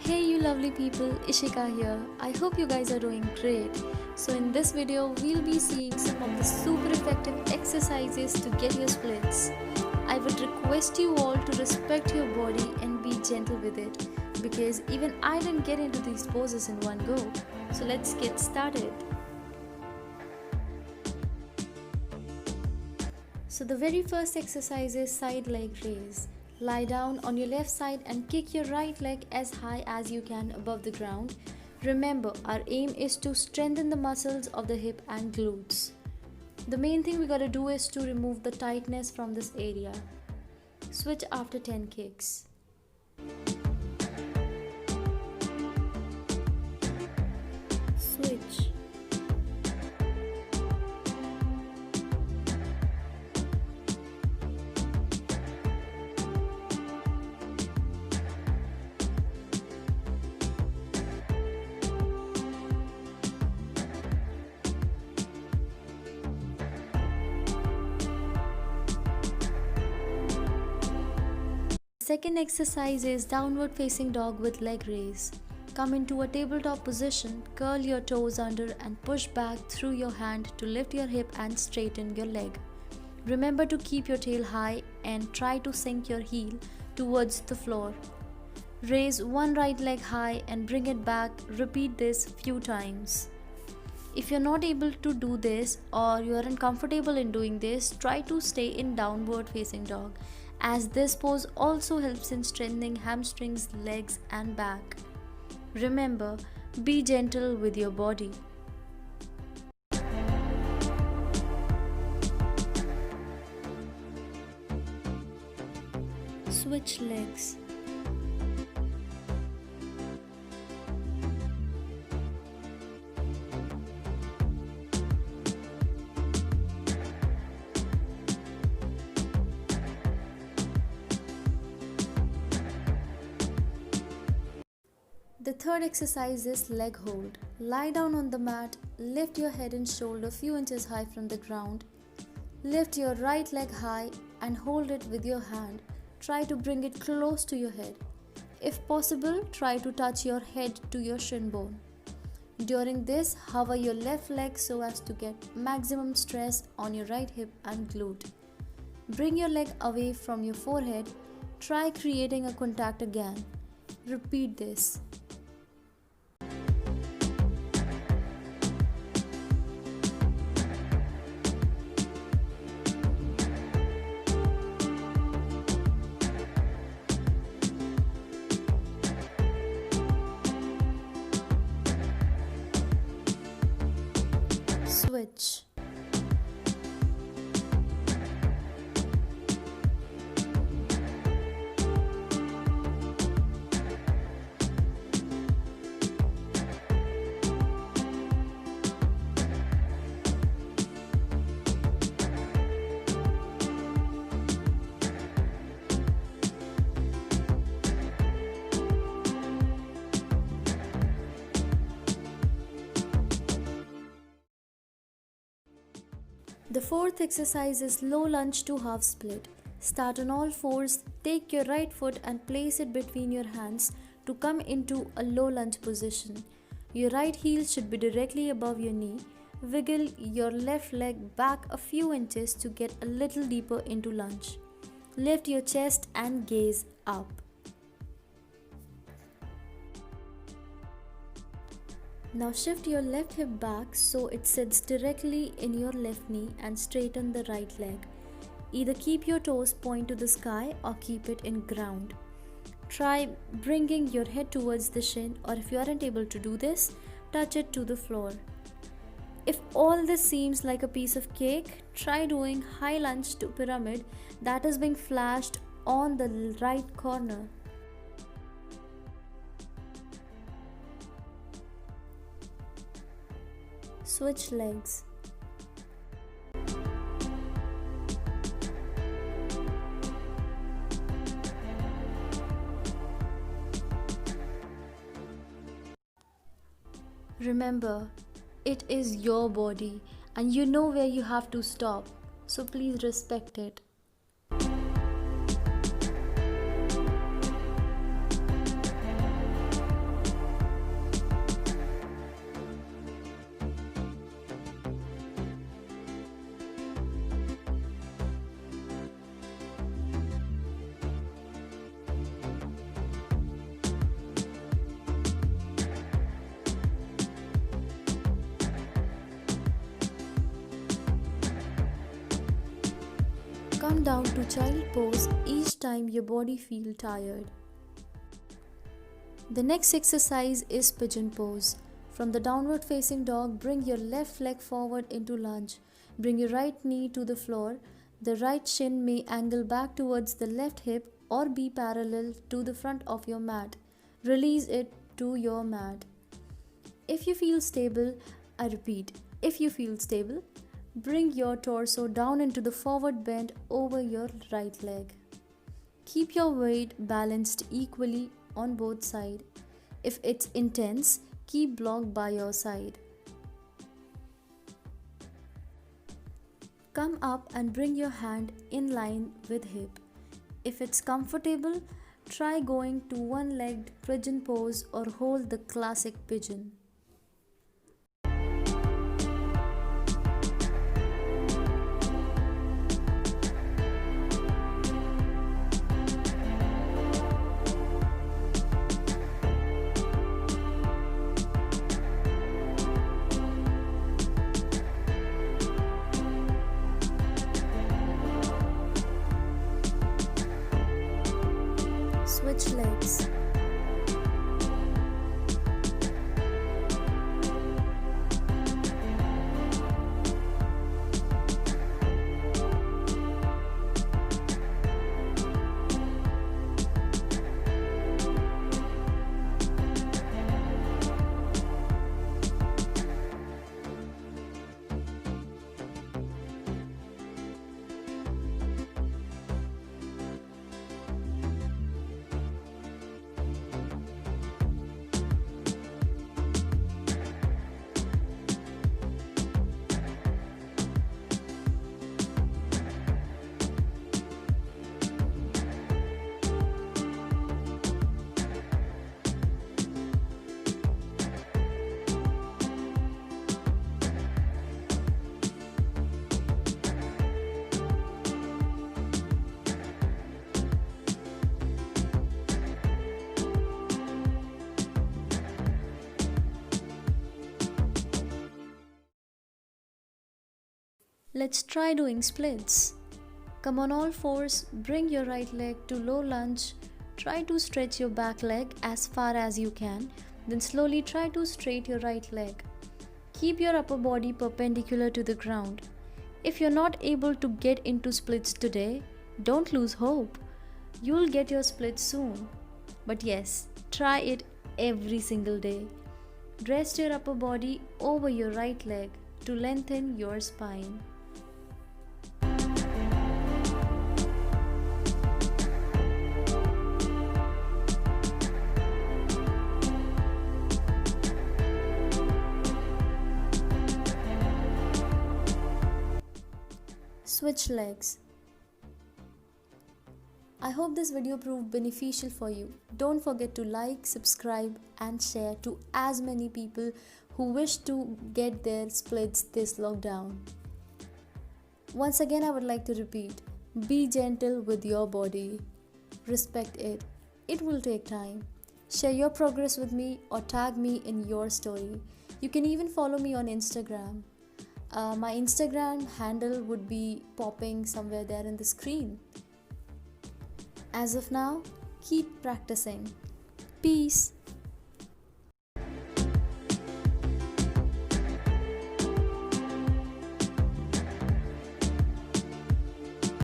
Hey you lovely people, Ishika here. I hope you guys are doing great. So in this video, we'll be seeing some of the super effective exercises to get your splits. I would request you all to respect your body and be gentle with it because even I didn't get into these poses in one go. So let's get started. So the very first exercise is side leg raise. Lie down on your left side and kick your right leg as high as you can above the ground. Remember, our aim is to strengthen the muscles of the hip and glutes. The main thing we gotta do is to remove the tightness from this area. Switch after 10 kicks. Switch. Second exercise is downward facing dog with leg raise. Come into a tabletop position, curl your toes under and push back through your hand to lift your hip and straighten your leg. Remember to keep your tail high and try to sink your heel towards the floor. Raise one right leg high and bring it back. Repeat this few times. If you're not able to do this or you aren't comfortable in doing this, try to stay in downward facing dog, as this pose also helps in strengthening hamstrings, legs and back. Remember, be gentle with your body. Switch legs. The third exercise is leg hold. Lie down on the mat, lift your head and shoulder few inches high from the ground. Lift your right leg high and hold it with your hand. Try to bring it close to your head. If possible, try to touch your head to your shin bone. During this, hover your left leg so as to get maximum stress on your right hip and glute. Bring your leg away from your forehead. Try creating a contact again. Repeat this. Switch. The fourth exercise is low lunge to half split. Start on all fours, take your right foot and place it between your hands to come into a low lunge position. Your right heel should be directly above your knee. Wiggle your left leg back a few inches to get a little deeper into lunge. Lift your chest and gaze up. Now shift your left hip back so it sits directly in your left knee and straighten the right leg. Either keep your toes point to the sky or keep it in ground. Try bringing your head towards the shin, or if you aren't able to do this, touch it to the floor. If all this seems like a piece of cake, try doing high lunge to pyramid that is being flashed on the right corner. Switch legs. Remember, it is your body and you know where you have to stop, so please respect it. Come down to child pose each time your body feels tired. The next exercise is pigeon pose. From the downward facing dog, bring your left leg forward into lunge. Bring your right knee to the floor. The right shin may angle back towards the left hip or be parallel to the front of your mat. Release it to your mat. If you feel stable, I repeat, if you feel stable, bring your torso down into the forward bend over your right leg. Keep your weight balanced equally on both sides. If it's intense, keep block by your side. Come up and bring your hand in line with hip. If it's comfortable, try going to one-legged pigeon pose or hold the classic pigeon. Switch legs. Let's try doing splits. Come on all fours, bring your right leg to low lunge. Try to stretch your back leg as far as you can. Then slowly try to straight your right leg. Keep your upper body perpendicular to the ground. If you're not able to get into splits today, don't lose hope. You'll get your splits soon. But yes, try it every single day. Rest your upper body over your right leg to lengthen your spine. Switch legs. I hope this video proved beneficial for you. Don't forget to like, subscribe and share to as many people who wish to get their splits this lockdown. Once again, I would like to repeat, be gentle with your body. Respect it. It will take time. Share your progress with me or tag me in your story. You can even follow me on Instagram. My Instagram handle would be popping somewhere there in the screen. As of now, keep practicing. Peace.